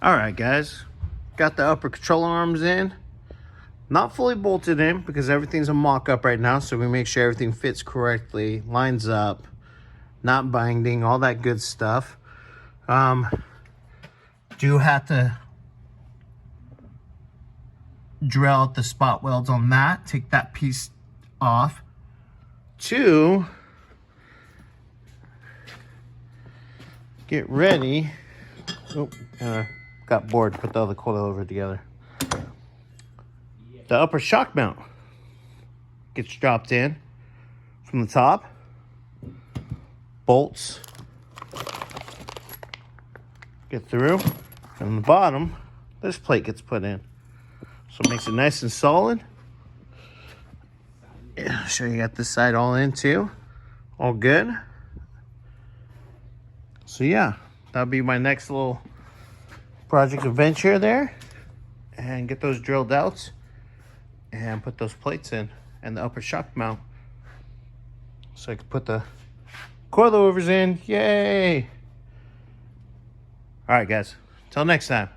All right, guys, got the upper control arms in. Not fully bolted in because everything's a mock-up right now, so we make sure everything fits correctly, lines up, not binding, all that good stuff. Do have to drill out the spot welds on that, take that piece off. To get ready. Oh, got bored, put the other coil over together. The upper shock mount gets dropped in from the top. Bolts get through, and on the bottom, this plate gets put in. So it makes it nice and solid. Yeah, so you got this side all in too. All good. So yeah, that'll be my next little project adventure there. And get those drilled out and put those plates in and the upper shock mount. So I can put the coilovers in. Yay! All right, guys. Till next time.